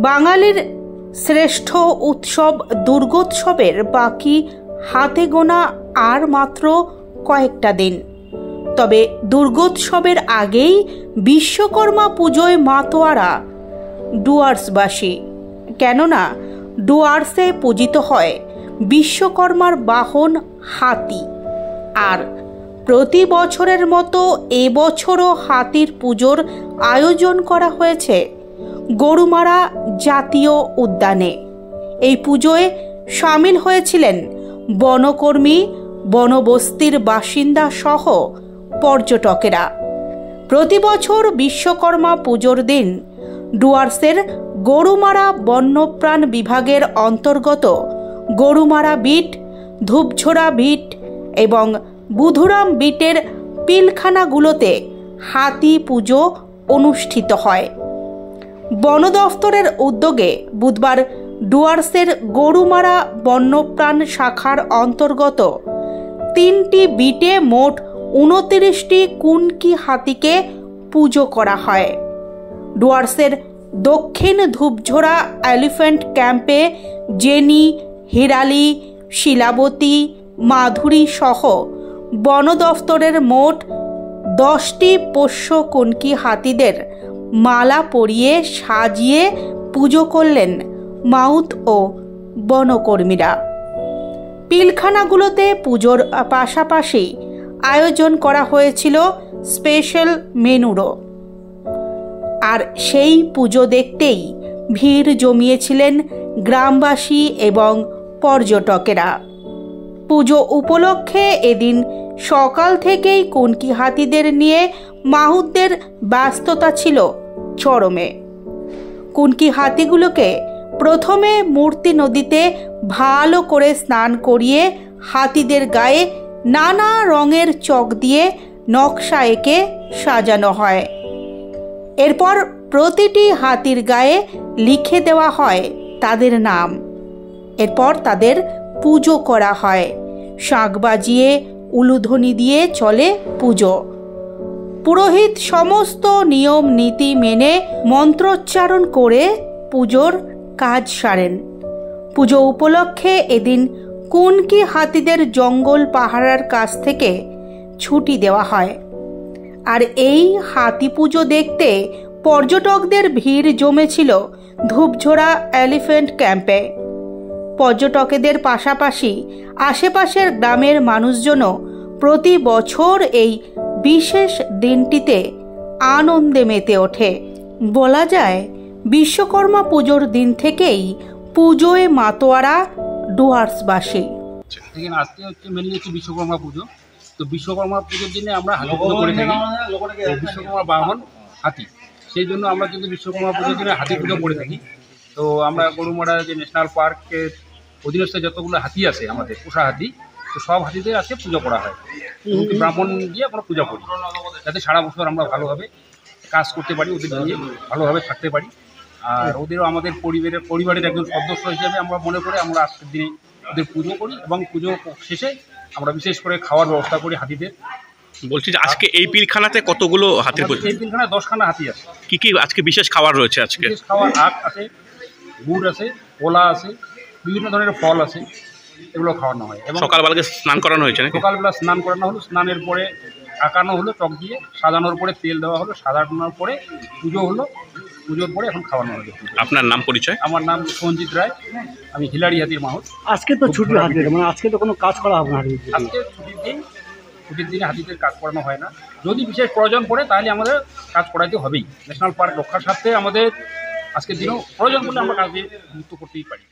বাঙালির শ্রেষ্ঠ উৎসব দুর্গোৎসবের বাকি হাতে গোনা আর মাত্র কয়েকটা দিন। তবে দুর্গোৎসবের আগেই বিশ্বকর্মা পুজোয় মাতোয়ারা ডুয়ার্সবাসী। কেননা ডুয়ার্সে পূজিত হয় বিশ্বকর্মার বাহন হাতি। আর প্রতি বছরের মতো এবছরও হাতির পুজোর আয়োজন করা হয়েছে গরুমারা জাতীয় উদ্যানে। এই পুজোয় সামিল হয়েছিলেন বনকর্মী, বনবস্তির বাসিন্দা সহ পর্যটকেরা। প্রতি বছর বিশ্বকর্মা পুজোর দিন ডুয়ার্সের গরুমারা বন্যপ্রাণ বিভাগের অন্তর্গত গরুমারা বিট, ধূপঝোড়া বিট এবং বুধুরাম বিটের পিলখানাগুলোতে হাতি পুজো অনুষ্ঠিত হয়। বন দফতরের উদ্যোগে বুধবার ডুয়ার্সের গরুমারা বন্যপ্রাণ শাখার অন্তর্গত 3টি বিটে মোট 29টি কুনকি হাতিকে পুজো করা হয়। ডুয়ার্সের দক্ষিণ ধূপঝোড়া এলিফ্যান্ট ক্যাম্পে জেনি, হিরালি, শিলাবতী, মাধুরী সহ বন দফতরের মোট 10টি পোষ্য কুনকি হাতিদের মালা পরিয়ে সাজিয়ে পুজো করলেন মাউত ও বনকর্মীরা। পিলখানাগুলোতে পুজোর পাশাপাশি আয়োজন করা হয়েছিল স্পেশাল মেনুরও। আর সেই পুজো দেখতেই ভিড় জমিয়েছিলেন গ্রামবাসী এবং পর্যটকেরা। পুজো উপলক্ষে এদিন সকাল থেকেই কুনকি হাতিদের নিয়ে মাহুতদের ব্যস্ততা ছিল চরমে। কুনকি হাতিগুলোকে প্রথমে মূর্তি নদীতে ভালো করে স্নান করিয়ে হাতিদের গায়ে নানা রঙের চক দিয়ে নকশা এঁকে সাজানো হয়। এরপর প্রতিটি হাতির গায়ে লিখে দেওয়া হয় তাদের নাম। এরপর তাদের পুজো করা হয়। শাঁখ বাজিয়ে উলুধ্বনি দিয়ে চলে পুজো। পুরোহিত সমস্ত নিয়ম নীতি মেনে মন্ত্রোচ্চারণ করে পুজোর কাজ সারেন। পুজো উপলক্ষে এদিন কুনকি হাতিদের জঙ্গল পাহারার কাছ থেকে ছুটি দেওয়া হয়। আর এই হাতি পুজো দেখতে পর্যটকদের ভিড় জমেছিল ধূপঝোড়া এলিফ্যান্ট ক্যাম্পে। পর্যটকদের পাশাপাশি আশেপাশের গ্রামের মানুষজনও প্রতি বছর এই বিশেষ দিনটিতে আনন্দে মেতে ওঠে। বলা যায় বিশ্বকর্মা পুজোর দিন থেকেই পুজোয় মাতোয়ারা ডুয়ার্সবাসী। আজকে মেনলি বিশ্বকর্মা পুজো। তো বিশ্বকর্মা পুজোর দিনে আমরা হাতি পুজো করে থাকি। বিশ্বকর্মা বাহন হাতি, সেই জন্য আমরা কিন্তু বিশ্বকর্মা পুজোর দিনে হাতি পুজো করে থাকি। তো আমরা গরুমারা যে ন্যাশনাল পার্কের অধীনস্থ যতগুলো হাতি আছে আমাদের পোষা হাতি, তো সব হাতিদের আজকে পুজো করা হয়। ব্রাহ্মণ দিয়ে আমরা পূজা করি, যাতে সারা বছর আমরা ভালোভাবে কাজ করতে পারি, ওদের নিয়ে ভালোভাবে থাকতে পারি। আর ওদেরও আমাদের পরিবারের একজন সদস্য হিসেবে আমরা মনে করে আমরা আজকের দিনে ওদের পুজো করি এবং পুজো শেষে আমরা বিশেষ করে খাওয়ার ব্যবস্থা করি হাতিদের। বলছি যে আজকে এই পিলখানাতে কতগুলো হাতির পুজো? এই পিলখানায় 10খানা হাতি আছে। কি কি আজকে বিশেষ খাবার রয়েছে? আজকে বিশেষ খাবার আখ আছে, গুড় আছে, কলা আছে, বিভিন্ন ধরনের ফল আছে, এগুলো খাওয়ানো হয়। এবং সকালবেলাকে স্নান করানো হয়েছে নাকি? সকালবেলা স্নান করানো হলো, স্নানের পরে আঁকানো হলো চক দিয়ে, সাজানোর পরে তেল দেওয়া হলো, সাজানোর পরে পুজো হলো, পুজোর পরে এখন খাওয়ানো হলো। আপনার নাম পরিচয়? আমার নাম সঞ্জিত রায়, আমি হিলাড়ি হাতির মাহুত। আজকে তো ছুটি হাতির, মানে আজকে তো কোনো কাজ করা হবে না। আজকে ছুটির দিন, ছুটির দিনে হাতিদের কাজ করানো হয় না। যদি বিশেষ প্রয়োজন পড়ে তাহলে আমাদের কাজ করাইতে হবেই। ন্যাশনাল পার্ক রক্ষার স্বার্থে আমাদের আজকের দিনেও প্রয়োজন পড়লে আমরা কাজে যুক্ত করতেই পারি।